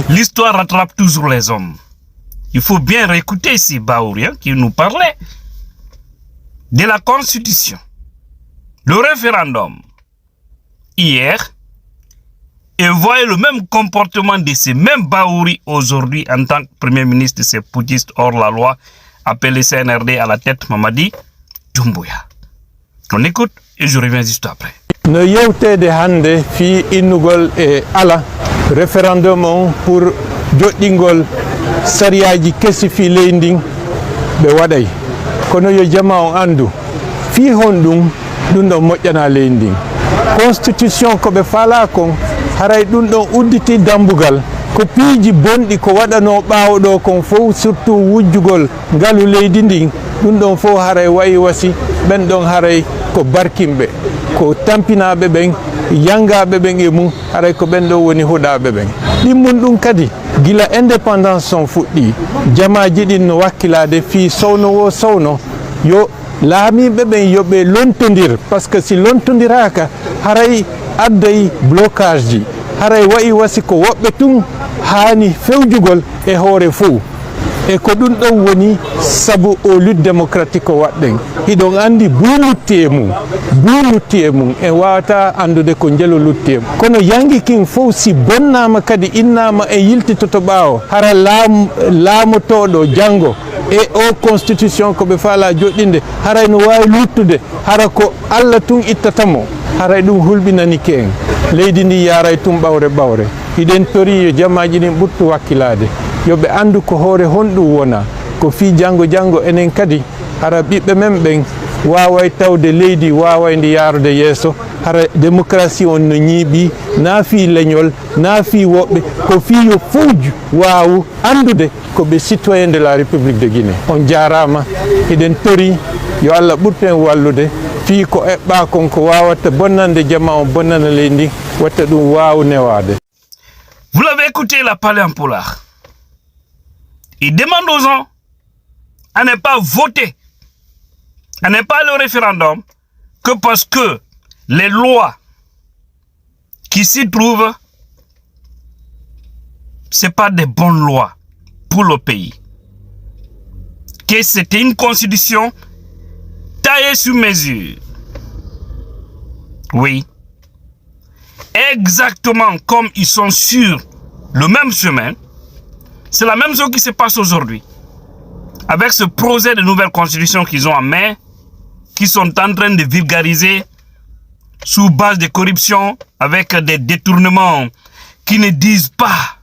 L'histoire rattrape toujours les hommes. Il faut bien réécouter ces Baouriens qui nous parlaient de la Constitution, le référendum, hier, et voyez le même comportement de ces mêmes Baouri aujourd'hui en tant que Premier ministre de ces poutistes hors la loi, appelé CNRD à la tête Mamadi Doumbouya. On écoute et je reviens juste après. No yewtede hande fi innugol e ala référendum on pour joɗɗingol sariyaji kesi fi leydi ndin ɓe waɗay kono yo jama on andu fi hon ɗum ɗon moƴƴana leydi ndin constitution ko ɓe faala kon haray ɗum ɗon udditi dambugal ko piiji bonɗi ko waɗano ɓaawo ɗo kon fof surtout wujjugol ngalu leydi ndin ɗum ɗon fof haray wayi wasi ɓen ɗon haray ko barkimɓe ko tampinaɓe ɓen yangaɓe ɓen e mum haray ko ɓen ɗo woni huɗaɓe ɓen ɗimmum ɗum kadi gila indépendance son fuɗɗi jamaji ɗin no wakkilade fi sowno wo sowno yo laamiɓe ɓen yoɓe lontodir par ce que si lontodiraka haray adday blocage ji haray wayi wasi ko woɓɓe tun hani fewjugol e hoore fou e ko ɗum ɗon woni sabu o lutte démocratique o waɗɗen hiɗon andi buu lutti e mum en wawata andude ko jelo lutti e mum kono yangikin fof si bonnama kadi innama e yiltitoto ɓaawo hara laamotoɗo janggo e o constitution ko ɓe faala joɗɗinde haray no wawi luttude hara ko Allah tun ittatamo haray ɗum hulɓinanike en leydi ndi yaray tun ɓawre hiɗen tori yo jamaji ɗin ɓurtu wakkilade yoɓe andu ko hoore honɗum wona ko fi janggo enen kadi hara ɓiɓɓe men ɓen waway tawde leydi waway ndi yarude yeeso hara démocratie on no ñiiɓi naafi leñol naafi woɓɓe ko fi yo fowju wawu andude ko ɓe citoyen de la république de Guinée on jarama eɗen tori yo Allah ɓurten wallude fi ko eɓɓa kon ko wawata bonnande jama on bonnana leydi ndi watta ɗum wawu newade. Vous l'avez écouté, il a parlé en polar. Il demande aux gens à ne pas voter, à ne pas aller au référendum, que parce que les lois qui s'y trouvent, ce n'est pas des bonnes lois pour le pays. Que c'était une constitution taillée sur mesure. Oui. Exactement comme ils sont sur le même chemin, c'est la même chose qui se passe aujourd'hui. Avec ce projet de nouvelle constitution qu'ils ont en main, qui sont en train de vulgariser sous base de corruption, avec des détournements qui ne disent pas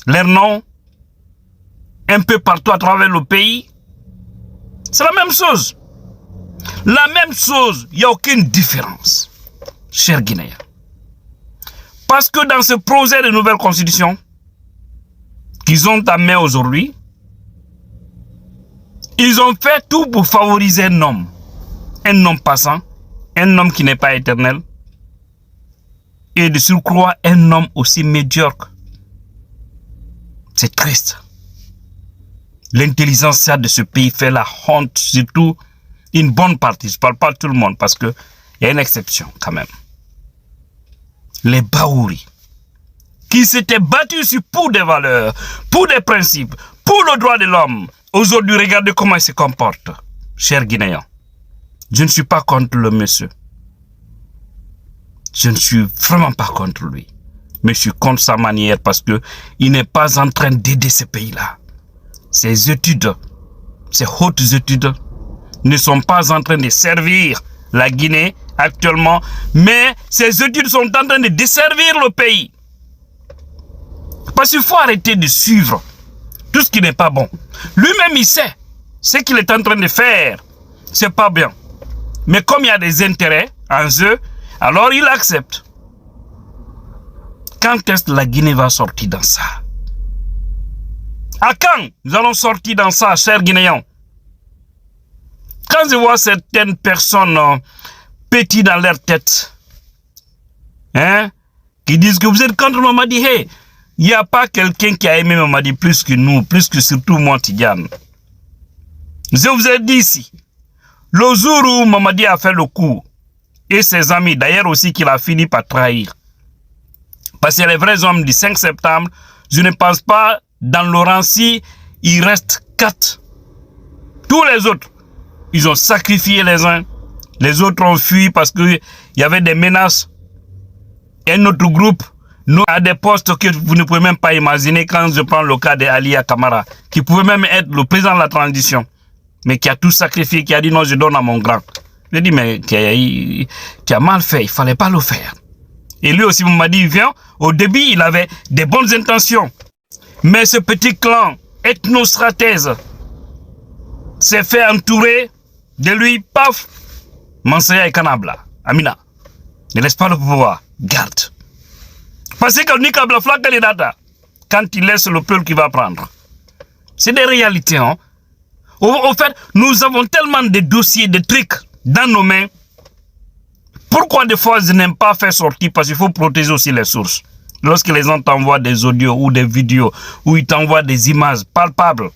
leur nom, un peu partout à travers le pays. C'est la même chose. La même chose, il n'y a aucune différence, chers Guinéens. Parce que dans ce projet de nouvelle constitution qu'ils ont en main aujourd'hui, ils ont fait tout pour favoriser un homme passant, un homme qui n'est pas éternel, et de surcroît un homme aussi médiocre. C'est triste. L'intelligence de ce pays fait la honte, surtout une bonne partie. Je ne parle pas de tout le monde parce qu'il y a une exception quand même. Les Baouri, qui s'étaient battus pour des valeurs, pour des principes, pour le droit de l'homme. Aujourd'hui, regardez comment il se comporte, chers Guinéens. Je ne suis pas contre le monsieur. Je ne suis vraiment pas contre lui. Mais je suis contre sa manière parce qu'il n'est pas en train d'aider ce pays-là. Ses études, ses hautes études, ne sont pas en train de servir la Guinée actuellement, mais ces études sont en train de desservir le pays. Parce qu'il faut arrêter de suivre tout ce qui n'est pas bon. Lui-même, il sait ce qu'il est en train de faire. C'est pas bien. Mais comme il y a des intérêts en jeu, alors il accepte. Quand est-ce que la Guinée va sortir dans ça? À quand nous allons sortir dans ça, chers Guinéens? Quand je vois certaines personnes petits dans leur tête, hein, qui disent que vous êtes contre Mamadi, hey, il n'y a pas quelqu'un qui a aimé Mamadi plus que nous, plus que surtout moi, Tidiane. Je vous ai dit ici, le jour où Mamadi a fait le coup, et ses amis, d'ailleurs aussi qu'il a fini par trahir, Parce que les vrais hommes du 5 septembre, je ne pense pas dans le rang si il reste 4. Tous les autres, ils ont sacrifié les uns. Les autres ont fui parce qu'il y avait des menaces. Et notre groupe, nous, à des postes que vous ne pouvez même pas imaginer quand je prends le cas d'Ali Kamara, qui pouvait même être le président de la transition, mais qui a tout sacrifié, qui a dit non, je donne à mon grand. Je dis, mais tu as mal fait, il ne fallait pas le faire. Et lui aussi m'a dit, viens, au début, il avait des bonnes intentions. Mais ce petit clan ethnostratèse s'est fait entourer de lui, paf, Mansaya et Kanabla. Amina, ne laisse pas le pouvoir, garde. Parce que Nikabla Flakalidata, quand il laisse le peuple qui va prendre. C'est des réalités, hein. Au fait, nous avons tellement de dossiers, de trucs dans nos mains. Pourquoi des fois je n'aime pas faire sortir? Parce qu'il faut protéger aussi les sources. Lorsque les gens t'envoient des audios ou des vidéos, ou ils t'envoient des images palpables,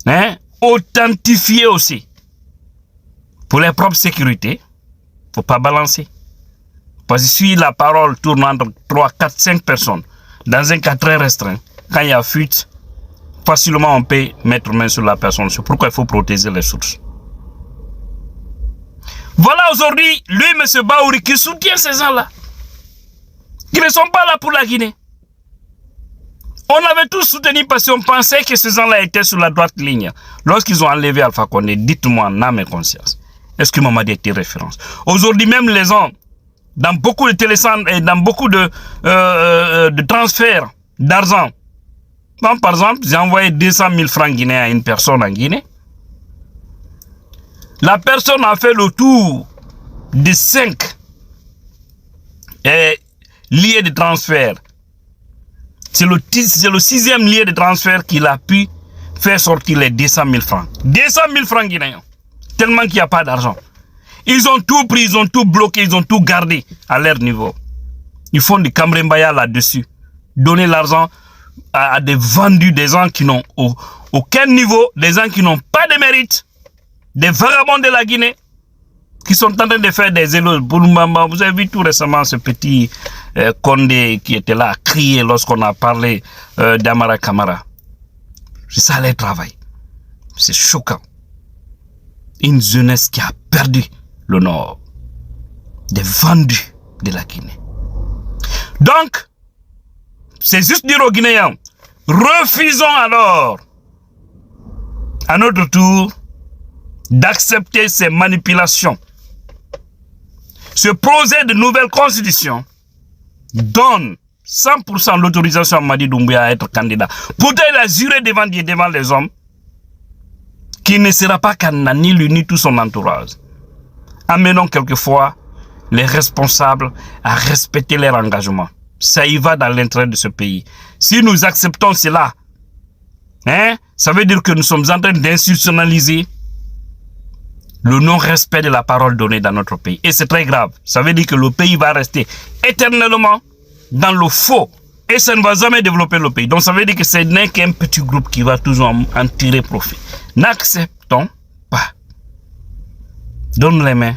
hein, authentifiées aussi. Pour les propres sécurités, il ne faut pas balancer. Parce que si la parole tourne entre 3, 4, 5 personnes, dans un cas très restreint, quand il y a fuite, facilement on peut mettre main sur la personne. C'est pourquoi il faut protéger les sources. Voilà aujourd'hui, lui, M. Baouri, qui soutient ces gens-là. Qui ne sont pas là pour la Guinée. On avait tous soutenu parce qu'on pensait que ces gens-là étaient sur la droite ligne. Lorsqu'ils ont enlevé Alpha Condé, dites-moi en âme et conscience, est-ce que Mamadi était référence? Aujourd'hui, même les gens, dans beaucoup de télécentres et dans beaucoup de transferts d'argent, par exemple, j'ai envoyé 200 000 francs guinéens à une personne en Guinée. La personne a fait le tour de 5 liés de transfert. C'est le 6e lieu de transfert qu'il a pu faire sortir les 200 000 francs. 200 000 francs guinéens. Tellement qu'il n'y a pas d'argent. Ils ont tout pris, ils ont tout bloqué, ils ont tout gardé à leur niveau. Ils font du Kamrembaya là-dessus. Donner l'argent à des vendus, des gens qui n'ont aucun niveau, des gens qui n'ont pas de mérite, des vagabonds de la Guinée, qui sont en train de faire des éloges. Vous avez vu tout récemment ce petit Condé qui était là à crier lorsqu'on a parlé d'Amara Kamara. C'est ça le travail. C'est choquant. Une jeunesse qui a perdu le Nord. Des vendus de la Guinée. Donc, c'est juste dire aux Guinéens, refusons alors, à notre tour, d'accepter ces manipulations. Ce projet de nouvelle constitution donne 100% l'autorisation à Mamadi Doumbouya à être candidat. Pourtant, il a juré devant Dieu, devant les hommes, qu'il ne sera pas candidat, ni lui, ni tout son entourage. Amenons quelquefois les responsables à respecter leur engagement. Ça y va dans l'intérêt de ce pays. Si nous acceptons cela, hein, ça veut dire que nous sommes en train d'institutionnaliser le non-respect de la parole donnée dans notre pays. Et c'est très grave. Ça veut dire que le pays va rester éternellement dans le faux. Et ça ne va jamais développer le pays. Donc ça veut dire que ce n'est qu'un petit groupe qui va toujours en tirer profit. N'acceptons pas. Donne les mains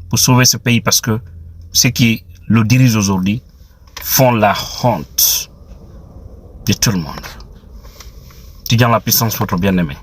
pour sauver ce pays parce que ceux qui le dirigent aujourd'hui font la honte de tout le monde. Tu gagnes la puissance, votre bien-aimé.